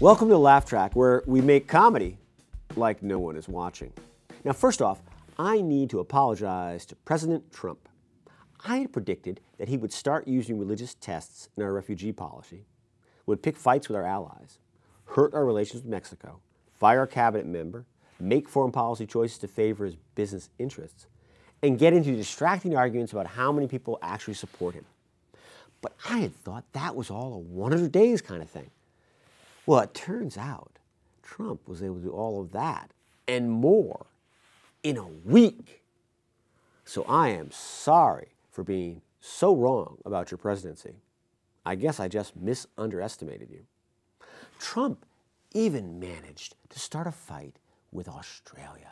Welcome to the Laugh Track, where we make comedy like no one is watching. Now, first off, I need to apologize to President Trump. I had predicted that he would start using religious tests in our refugee policy, would pick fights with our allies, hurt our relations with Mexico, fire a cabinet member, make foreign policy choices to favor his business interests, and get into distracting arguments about how many people actually support him. But I had thought that was all a 100 days kind of thing. Well, it turns out Trump was able to do all of that and more in a week. So I am sorry for being so wrong about your presidency. I guess I just underestimated you. Trump even managed to start a fight with Australia.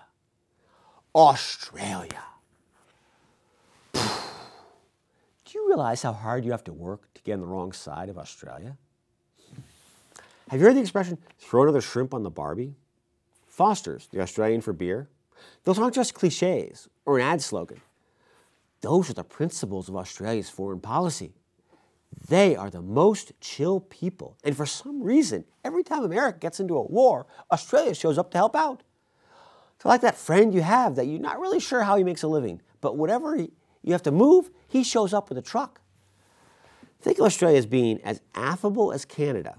Australia. Do you realize how hard you have to work to get on the wrong side of Australia? Have you heard the expression, throw another shrimp on the Barbie? Foster's, the Australian for beer. Those aren't just cliches or an ad slogan. Those are the principles of Australia's foreign policy. They are the most chill people. And for some reason, every time America gets into a war, Australia shows up to help out. So like that friend you have that you're not really sure how he makes a living, but whatever you have to move, he shows up with a truck. Think of Australia as being as affable as Canada,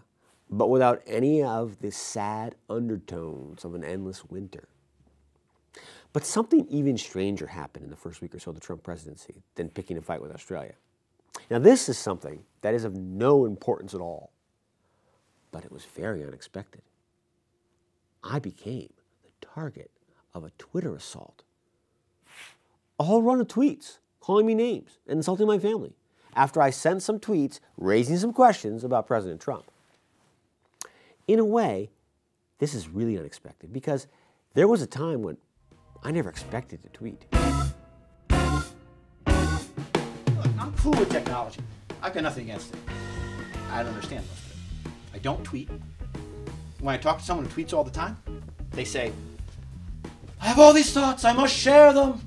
but without any of the sad undertones of an endless winter. But something even stranger happened in the first week or so of the Trump presidency than picking a fight with Australia. Now, this is something that is of no importance at all, but it was very unexpected. I became the target of a Twitter assault. A whole run of tweets calling me names and insulting my family after I sent some tweets raising some questions about President Trump. In a way, this is really unexpected because there was a time when I never expected to tweet. Look, I'm cool with technology. I've got nothing against it. I don't understand most of it. I don't tweet. When I talk to someone who tweets all the time, they say, I have all these thoughts, I must share them.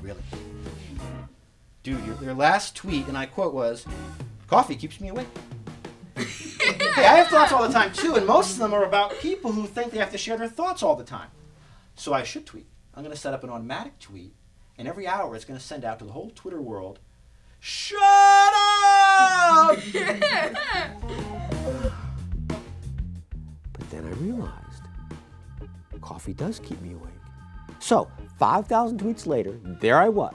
Really? Dude, your last tweet, and I quote, was, coffee keeps me awake. Hey, I have thoughts all the time too, and most of them are about people who think they have to share their thoughts all the time. So I should tweet. I'm going to set up an automatic tweet, and every hour it's going to send out to the whole Twitter world, shut up! But then I realized coffee does keep me awake. So 5,000 tweets later, there I was,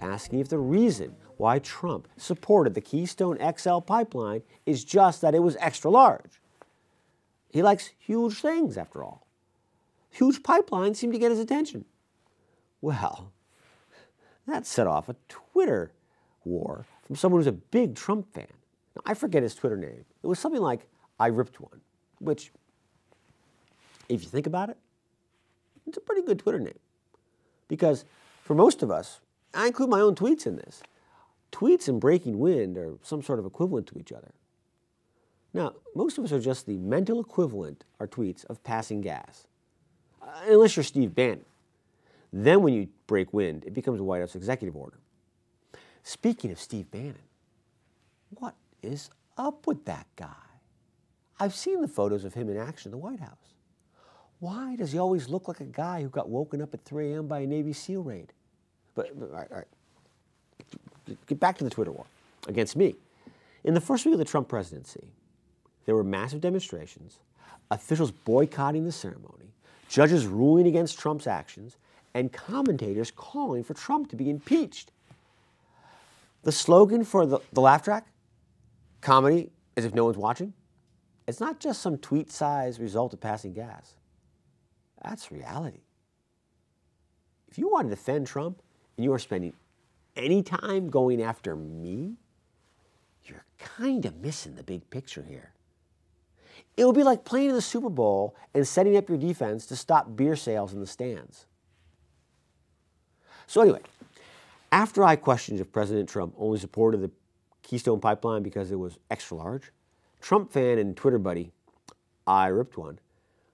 asking if the reason why Trump supported the Keystone XL pipeline is just that it was extra large. He likes huge things, after all. Huge pipelines seem to get his attention. Well, that set off a Twitter war from someone who's a big Trump fan. Now, I forget his Twitter name. It was something like, I ripped one, which, if you think about it, it's a pretty good Twitter name. Because for most of us, I include my own tweets in this, tweets and breaking wind are some sort of equivalent to each other. Now, most of us are just the mental equivalent, our tweets, of passing gas. Unless you're Steve Bannon. Then when you break wind, it becomes a White House executive order. Speaking of Steve Bannon, what is up with that guy? I've seen the photos of him in action in the White House. Why does he always look like a guy who got woken up at 3 a.m. by a Navy SEAL raid? But all right. Get back to the Twitter war against me. In the first week of the Trump presidency, there were massive demonstrations, officials boycotting the ceremony, judges ruling against Trump's actions, and commentators calling for Trump to be impeached. The slogan for the laugh track, comedy as if no one's watching, it's not just some tweet-sized result of passing gas. That's reality. If you want to defend Trump and you are spending any time going after me, you're kind of missing the big picture here. It would be like playing in the Super Bowl and setting up your defense to stop beer sales in the stands. So anyway, after I questioned if President Trump only supported the Keystone Pipeline because it was extra large, Trump fan and Twitter buddy, I ripped one,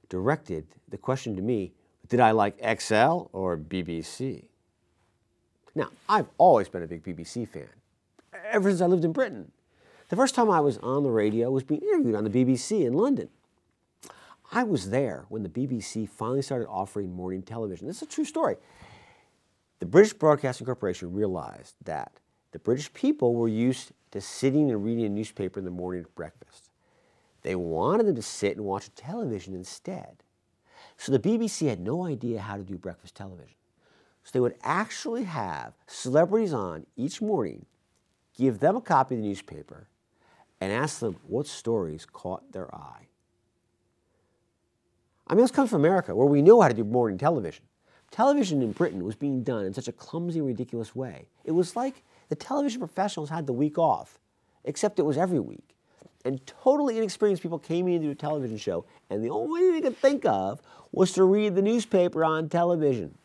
directed the question to me, did I like XL or BBC? Now, I've always been a big BBC fan, ever since I lived in Britain. The first time I was on the radio was being interviewed on the BBC in London. I was there when the BBC finally started offering morning television. This is a true story. The British Broadcasting Corporation realized that the British people were used to sitting and reading a newspaper in the morning at breakfast. They wanted them to sit and watch television instead. So the BBC had no idea how to do breakfast television. So they would actually have celebrities on each morning, give them a copy of the newspaper, and ask them what stories caught their eye. I mean, this comes from America, where we know how to do morning television. Television in Britain was being done in such a clumsy, ridiculous way. It was like the television professionals had the week off, except it was every week. And totally inexperienced people came in to do a television show, and the only thing they could think of was to read the newspaper on television.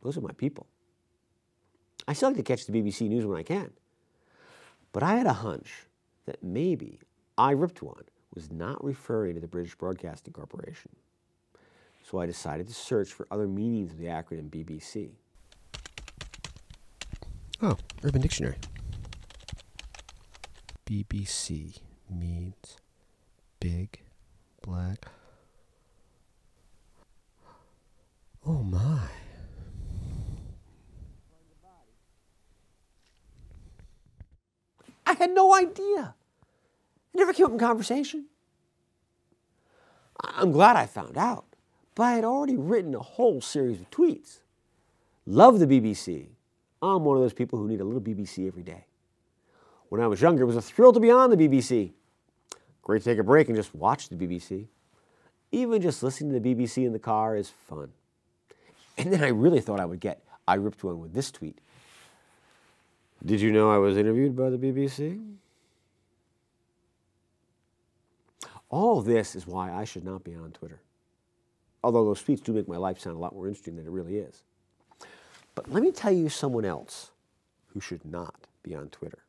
Those are my people. I still like to catch the BBC News when I can. But I had a hunch that maybe I Ripped One was not referring to the British Broadcasting Corporation. So I decided to search for other meanings of the acronym BBC. Oh, Urban Dictionary. BBC means big, black. Oh my. I had no idea. It never came up in conversation. I'm glad I found out, but I had already written a whole series of tweets. Love the BBC. I'm one of those people who need a little BBC every day. When I was younger, it was a thrill to be on the BBC. Great to take a break and just watch the BBC. Even just listening to the BBC in the car is fun. And then I really thought I would get I Ripped One with this tweet. Did you know I was interviewed by the BBC? All of this is why I should not be on Twitter. Although those tweets do make my life sound a lot more interesting than it really is. But let me tell you someone else who should not be on Twitter.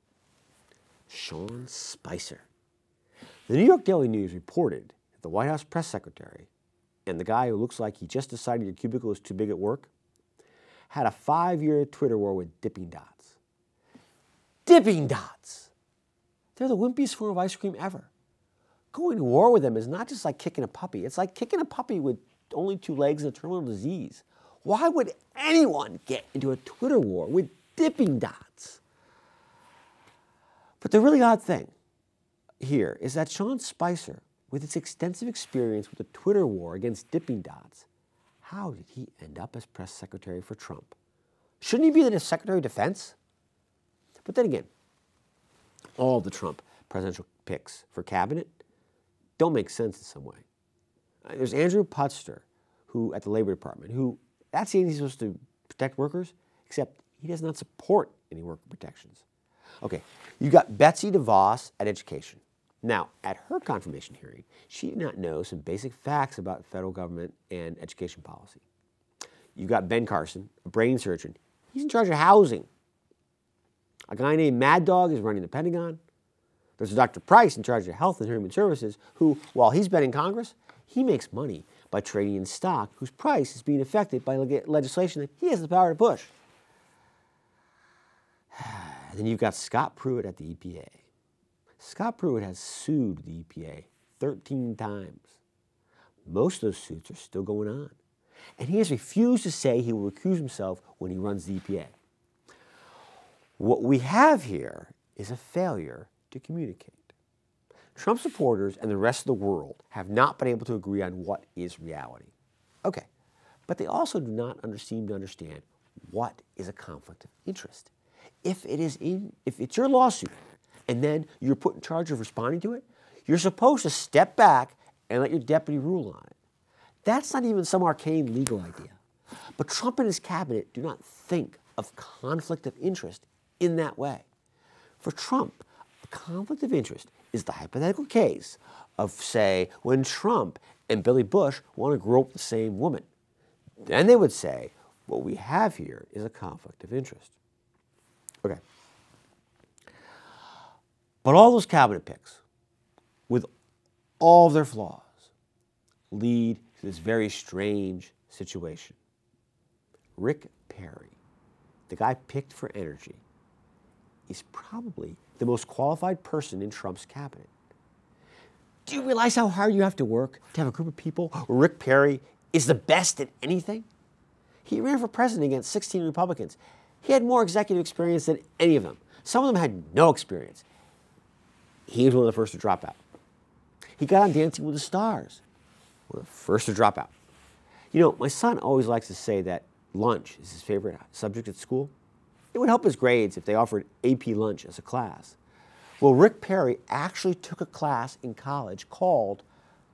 Sean Spicer. The New York Daily News reported that the White House press secretary and the guy who looks like he just decided your cubicle is too big at work had a 5-year Twitter war with Dipping Dots. Dipping Dots! They're the wimpiest form of ice cream ever. Going to war with them is not just like kicking a puppy. It's like kicking a puppy with only 2 legs and a terminal disease. Why would anyone get into a Twitter war with Dipping Dots? But the really odd thing here is that Sean Spicer, with his extensive experience with the Twitter war against Dipping Dots, how did he end up as press secretary for Trump? Shouldn't he be the Secretary of Defense? But then again, all the Trump presidential picks for cabinet don't make sense in some way. There's Andrew Putster, who at the Labor Department, who that's the agency supposed to protect workers, except he does not support any worker protections. Okay, you got Betsy DeVos at Education. Now, at her confirmation hearing, she did not know some basic facts about federal government and education policy. You got Ben Carson, a brain surgeon. He's in charge of housing. A guy named Mad Dog is running the Pentagon. There's a Dr. Price in charge of Health and Human Services who, while he's been in Congress, he makes money by trading in stock whose price is being affected by legislation that he has the power to push. And then you've got Scott Pruitt at the EPA. Scott Pruitt has sued the EPA 13 times. Most of those suits are still going on. And he has refused to say he will recuse himself when he runs the EPA. What we have here is a failure to communicate. Trump supporters and the rest of the world have not been able to agree on what is reality. Okay, but they also do not seem to understand what is a conflict of interest. If it's your lawsuit and then you're put in charge of responding to it, you're supposed to step back and let your deputy rule on it. That's not even some arcane legal idea. But Trump and his cabinet do not think of conflict of interest in that way. For Trump, a conflict of interest is the hypothetical case of, say, when Trump and Billy Bush want to grope the same woman. Then they would say, what we have here is a conflict of interest. Okay. But all those cabinet picks, with all of their flaws, lead to this very strange situation. Rick Perry, the guy picked for energy, is probably the most qualified person in Trump's cabinet. Do you realize how hard you have to work to have a group of people where Rick Perry is the best at anything? He ran for president against 16 Republicans. He had more executive experience than any of them. Some of them had no experience. He was one of the first to drop out. He got on Dancing with the Stars, one of the first to drop out. You know, my son always likes to say that lunch is his favorite subject at school. It would help his grades if they offered AP lunch as a class. Well, Rick Perry actually took a class in college called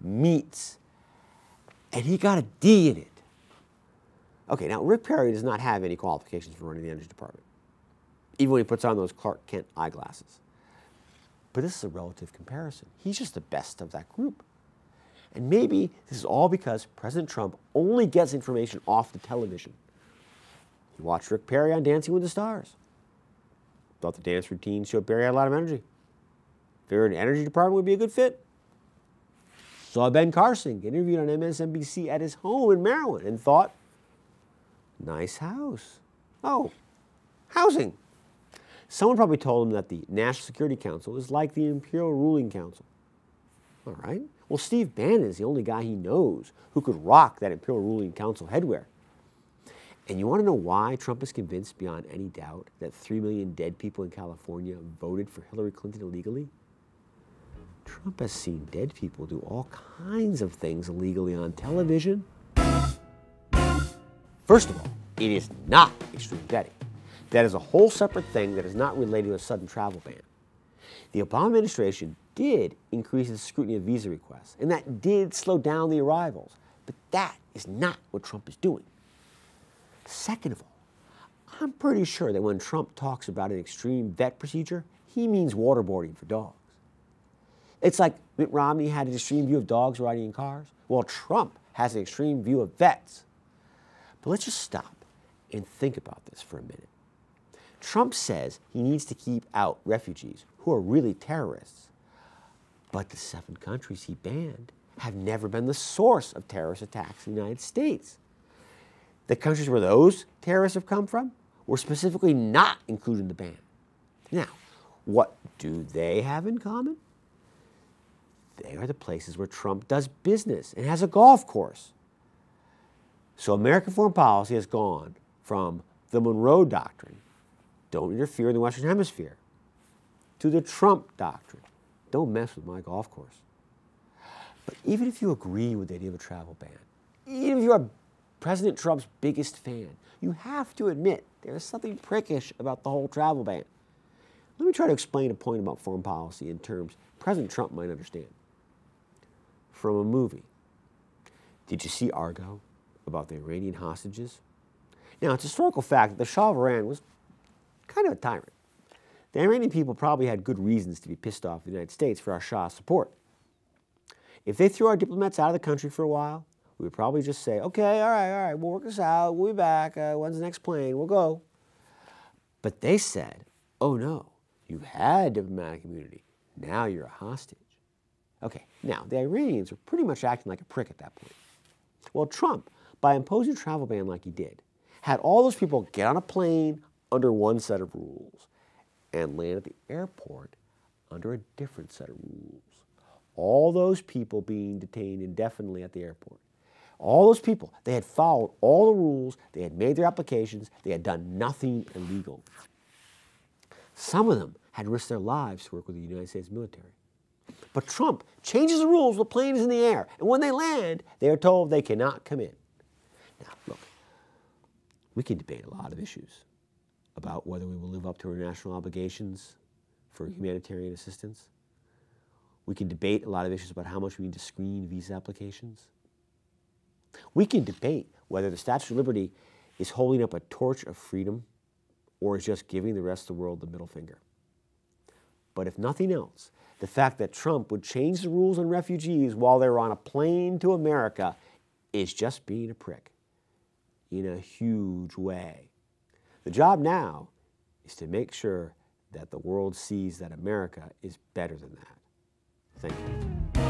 Meats, and he got a D in it. Okay, now Rick Perry does not have any qualifications for running the Energy Department, even when he puts on those Clark Kent eyeglasses. But this is a relative comparison. He's just the best of that group. And maybe this is all because President Trump only gets information off the television. He watched Rick Perry on Dancing with the Stars. Thought the dance routine showed Perry had a lot of energy. Figured an energy department would be a good fit. Saw Ben Carson get interviewed on MSNBC at his home in Maryland and thought, nice house. Oh, housing. Someone probably told him that the National Security Council is like the Imperial Ruling Council. All right. Well, Steve Bannon is the only guy he knows who could rock that Imperial Ruling Council headwear. And you want to know why Trump is convinced beyond any doubt that 3 million dead people in California voted for Hillary Clinton illegally? Trump has seen dead people do all kinds of things illegally on television. First of all, it is not extreme vetting. That is a whole separate thing that is not related to a sudden travel ban. The Obama administration did increase the scrutiny of visa requests, and that did slow down the arrivals. But that is not what Trump is doing. Second of all, I'm pretty sure that when Trump talks about an extreme vet procedure, he means waterboarding for dogs. It's like Mitt Romney had an extreme view of dogs riding in cars. Well, Trump has an extreme view of vets. But let's just stop and think about this for a minute. Trump says he needs to keep out refugees who are really terrorists. But the 7 countries he banned have never been the source of terrorist attacks in the United States. The countries where those terrorists have come from were specifically not included in the ban. Now, what do they have in common? They are the places where Trump does business and has a golf course. So American foreign policy has gone from the Monroe Doctrine, don't interfere in the Western Hemisphere, to the Trump Doctrine, don't mess with my golf course. But even if you agree with the idea of a travel ban, even if you are President Trump's biggest fan, you have to admit there is something prickish about the whole travel ban. Let me try to explain a point about foreign policy in terms President Trump might understand. From a movie. Did you see Argo about the Iranian hostages? Now, it's a historical fact that the Shah of Iran was kind of a tyrant. The Iranian people probably had good reasons to be pissed off at the United States for our Shah's support. If they threw our diplomats out of the country for a while, we would probably just say, okay, all right, we'll work this out, we'll be back, when's the next plane, we'll go. But they said, oh no, you had diplomatic immunity, now you're a hostage. Okay, now, the Iranians were pretty much acting like a prick at that point. Well, Trump, by imposing a travel ban like he did, had all those people get on a plane under one set of rules and land at the airport under a different set of rules. All those people being detained indefinitely at the airport. All those people, they had followed all the rules, they had made their applications, they had done nothing illegal. Some of them had risked their lives to work with the United States military. But Trump changes the rules when the plane is in the air, and when they land, they are told they cannot come in. Now, look, we can debate a lot of issues about whether we will live up to our national obligations for humanitarian assistance. We can debate a lot of issues about how much we need to screen visa applications. We can debate whether the Statue of Liberty is holding up a torch of freedom or is just giving the rest of the world the middle finger. But if nothing else, the fact that Trump would change the rules on refugees while they were on a plane to America is just being a prick in a huge way. The job now is to make sure that the world sees that America is better than that. Thank you.